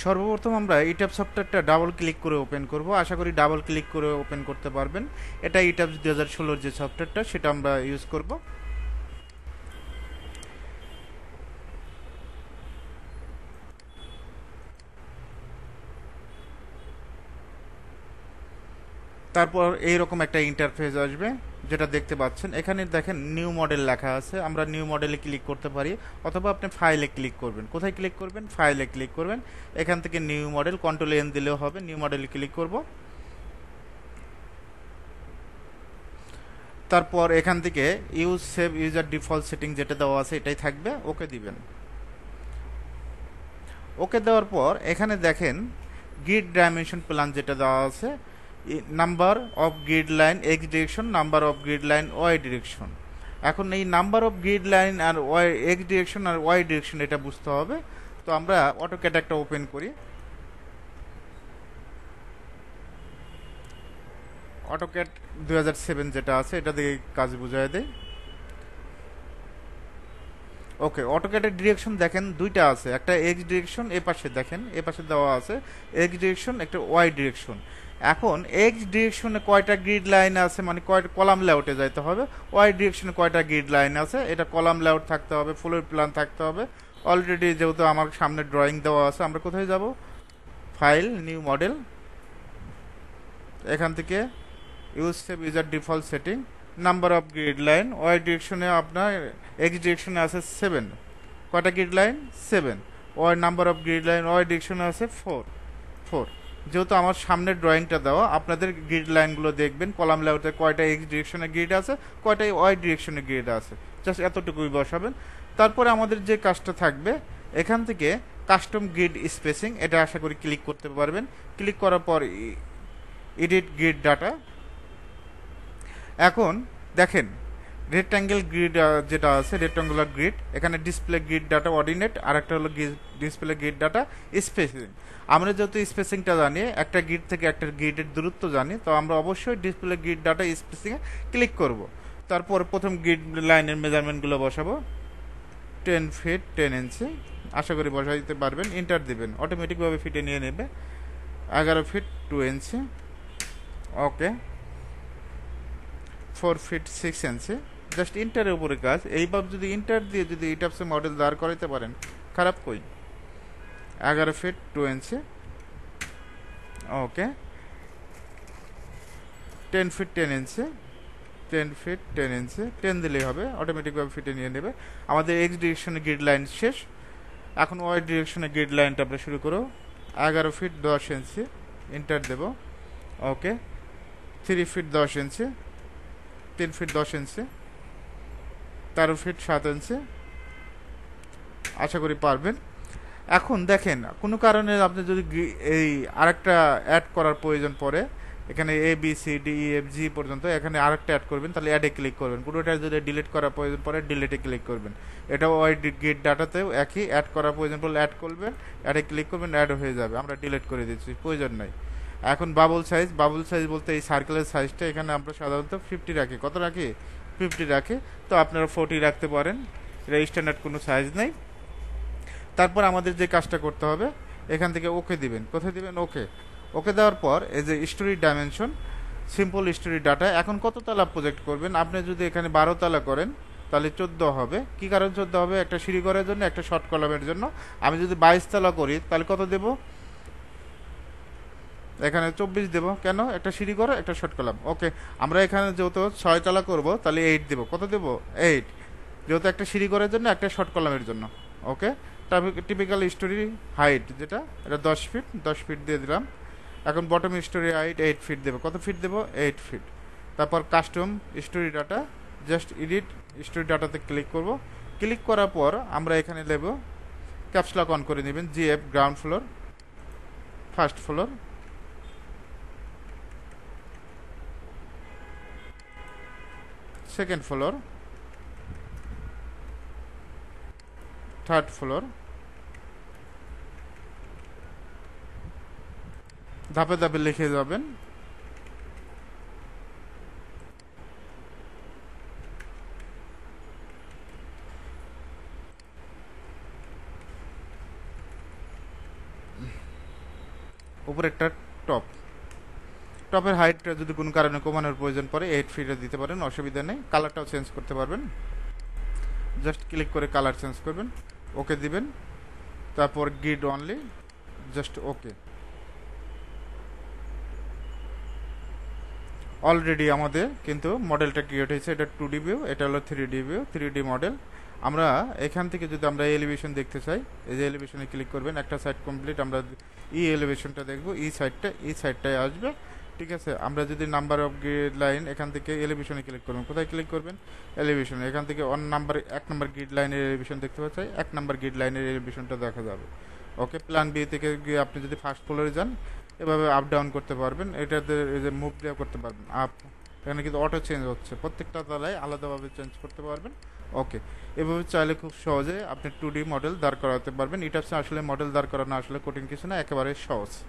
সর্বপ্রথম আমরা ইটাব সফটওয়্যারটা ডাবল ক্লিক করে ওপেন করব। আশা করি ডাবল ক্লিক করে ওপেন করতে পারবেন। এটা ইটাব 2016 যে সফটওয়্যারটা সেটা আমরা ইউজ করব। তারপর এইরকম একটা ইন্টারফেস আসবে, যেটা দেখতে পাচ্ছেন। এখানে দেখেন নিউ মডেল লেখা আছে, আমরা নিউ মডেলে ক্লিক করতে পারি, অথবা আপনি ফাইলে ক্লিক করবেন। কোথায় ক্লিক করবেন? ফাইলে ক্লিক করবেন। এখান থেকে নিউ মডেল কন্ট্রোল এন দিলেও হবে। নিউ মডেলে ক্লিক করব। তারপর এখান থেকে use save user default setting যেটা দেওয়া আছে এটাই থাকবে, ওকে দিবেন। ওকে দেওয়ার পর এখানে দেখেন গ্রিড ডাইমেনশন প্ল্যান যেটা দেওয়া আছে, number of grid line x direction, number of grid line y direction. এখন এই নাম্বার অফ গ্রিড লাইন আর ওয়াই এক্স ডিরেকশন আর ওয়াই ডিরেকশন এটা বুঝতে হবে। তো আমরা অটোক্যাড একটা ওপেন করি। অটোক্যাড 2007 যেটা আছে এটা দিয়ে কাজ বুঝাই দেয়। ওকে, অটোক্যাডের ডিরেকশন দেখেন দুইটা আছে, একটা এক্স ডিরেকশন, এ পাশে দেখেন এ পাশে দেওয়া আছে এক্স ডিরেকশন, একটা ওয়াই ডিরেকশন। এখন এক্স ডিরেকশনে কয়টা গ্রিড লাইন আছে, মানে কয়টা কলাম লেআউটে যাইতে হবে। ওয়াই ডিরেকশনে কয়টা গ্রিড লাইন আছে, এটা কলাম লেআউট থাকতে হবে, ফ্লোর প্ল্যান থাকতে হবে। অলরেডি যেহেতু আমার সামনে ড্রয়িং দেওয়া আছে, আমরা কোথায় যাব? ফাইল, নিউ মডেল, এখান থেকে use save user default setting, number of grid line y ডিরেকশনে আপনার এক্স ডিরেকশনে আছে 7, কয়টা grid line? 7। Y number of grid line y ডিরেকশনে আছে 4। যেহেতু আমার সামনে ড্রয়িংটা দেওয়া, আপনাদের গ্রিড লাইনগুলো দেখবেন কলাম লেআউটে কয়টা এক্স ডিরেকশনে গ্রিড আছে, কয়টা ওয়াই ডিরেকশনে গ্রিড আছে, জাস্ট এতটুকুই বসাবেন। তারপরে আমাদের যে কাজটা থাকবে, এখান থেকে কাস্টম গ্রিড স্পেসিং, এটা আশা করি ক্লিক করতে পারবেন। ক্লিক করার পর এডিট গ্রিড ডাটা। এখন দেখেন রেক্ট্যাঙ্গেল গ্রিড যেটা আছে, রেক্ট্যাঙ্গুলার গ্রিড, এখানে ডিসপ্লে গ্রিড ডাটা অর্ডিনেট, আর একটা হলো ডিসপ্লে গ্রিড ডাটা স্পেসিং। আমরা যেহেতু স্পেসিংটা জানি, একটা গ্রিড থেকে একটা গ্রিডের দূরত্ব জানি, তো আমরা অবশ্যই ডিসপ্লে গ্রিড ডাটা স্পেসিংয়ে ক্লিক করব। তারপর প্রথম গ্রিড লাইনের মেজারমেন্টগুলো বসাবো, 10 ফিট 10 ইঞ্চি, আশা করি বসাই দিতে পারবেন। ইন্টার দিবেন, অটোমেটিকভাবে ফিটে নিয়ে নেবে। 11 ফিট 2 ইঞ্চি, ওকে। 4 ফিট 6 ইঞ্চি, জাস্ট ইন্টারের উপরে কাজ। এইভাবে যদি ইন্টার দিয়ে যদি ইটাপসে মডেল দাঁড় করাইতে পারেন, খারাপ কই। 11 ফিট 2 ইঞ্চি, ওকে। 10 ফিট 10 ইঞ্চি, 10 ফিট 10 ইঞ্চি, 10 দিলেই হবে, অটোমেটিকভাবে ফিটে নিয়ে নেবে। আমাদের এক্স ডিরেকশনে গ্রিড লাইন শেষ। এখন ওয়াই ডিরেকশনে গ্রিড লাইনটা আমরা শুরু করো। 11 ফিট 10 ইঞ্চি, ইন্টার দেব, ওকে। 3 ফিট 10 ইঞ্চি, 3 ফিট 10 ইঞ্চি, 13 ফিট 7 ইঞ্চি, আশা করি পারবেন। এখন দেখেন কোনো কারণে আপনি যদি এই আরেকটা অ্যাড করার প্রয়োজন পড়ে, এখানে A B C D E F G পর্যন্ত, এখানে আরেকটা অ্যাড করবেন, তাহলে অ্যাডে ক্লিক করবেন। পুরোটা যদি ডিলিট করার প্রয়োজন পড়ে ডিলিটে ক্লিক করবেন। এটাও ওই গেট ডাটাতেও একই, অ্যাড করার প্রয়োজন পড়লে অ্যাড করবেন, অ্যাডে ক্লিক করবেন, অ্যাড হয়ে যাবে। আমরা ডিলিট করে দিচ্ছি, প্রয়োজন নাই। এখন বাবল সাইজ, বাবল সাইজ বলতে এই সার্কেলের সাইজটা এখানে আমরা সাধারণত 50 রাখি। কত রাখি? 50 রাখি। তো আপনারা 40 রাখতে পারেন, এটা স্ট্যান্ডার্ড কোনো সাইজ নেই। তারপর আমাদের যে কাজটা করতে হবে, এখান থেকে ওকে দিবেন। কোথায় দিবেন? ওকে। ওকে দেওয়ার পর এই যে story dimension, simple story data. এখন কত তালা প্রজেক্ট করবেন? আপনি যদি এখানে 12 তালা করেন তাহলে 14 হবে। কি কারণ 14 হবে? একটা সিঁড়ি ঘরের জন্য, একটা শর্ট কলামের জন্য। আমি যদি 22 তালা করি তাহলে কত দেব? এখানে 24 দেব। কেন? একটা সিঁড়ি ঘর, একটা শর্ট কলাম। ওকে। আমরা এখানে যেহেতু 6 তালা করব তাহলে 8 দেব। কত দেব? 8, যেহেতু একটা সিঁড়ি ঘরের জন্য, একটা শর্ট কলামের জন্য। ওকে। টিপিক্যাল স্টোরি হাইট যেটা, এটা 10 ফিট, 10 ফিট দিয়ে দিলাম। এখন বটম স্টোরি হাইট 8 ফিট দেবো। কত ফিট দেবো? 8 ফিট। তারপর custom story data, just edit story ডাটাতে ক্লিক করব। ক্লিক করার পর আমরা এখানে দেব, ক্যাপসলক অন করে নেবেন, GF ground floor, first floor, second floor, third floor. ধাপে ধাপে লিখে যাবেন। উপরে একটা টপ, টপের হাইটটা যদি কোনো কারণে কমানোর প্রয়োজন পড়ে 8 ফিটে দিতে পারেন, অসুবিধা নেই। কালারটাও চেঞ্জ করতে পারবেন, জাস্ট ক্লিক করে কালার চেঞ্জ করবেন, ওকে দিবেন, তারপর grid only, just okay. Already আমাদের কিন্তু মডেলটা ক্রিয়েট হয়েছে। এটা 2D ভিউ, এটা হলো 3D ভিউ, 3D মডেল। আমরা এখান থেকে যদি আমরা এলিভেশন দেখতে চাই, এই যে এলিভেশনে ক্লিক করবেন, একটা সাইড কমপ্লিট, আমরা এলিভেশনটা দেখবো, সাইডটায় আসবে, ঠিক আছে। আমরা যদি নাম্বার অফ গ্রিড লাইন এখান থেকে এলিভেশনে ক্লিক করবেন, কোথায় ক্লিক করবেন, এলিভেশনে, এখান থেকে এক নাম্বার গ্রিড লাইনের এলিভেশন দেখতে পাচ্ছেন, 1 নাম্বার গ্রিড লাইনের এলিভেশনটা দেখা যাবে। ওকে, প্ল্যান বি থেকে গিয়ে আপনি যদি ফার্স্ট ফ্লোরে যান, এভাবে আপ ডাউন করতে পারবেন, এটাতে এই যে মুভ দেওয়া করতে পারবেন আপ, এখানে কিন্তু অটো চেঞ্জ হচ্ছে, প্রত্যেকটা তলায় আলাদাভাবে চেঞ্জ করতে পারবেন। ওকে, এভাবে চাইলে খুব সহজে আপনি 2D মডেল দাঁড় করাতে পারবেন। এটা আসলে মডেল দাঁড় করানো আসলে কঠিন কিছু না, একেবারে সহজ।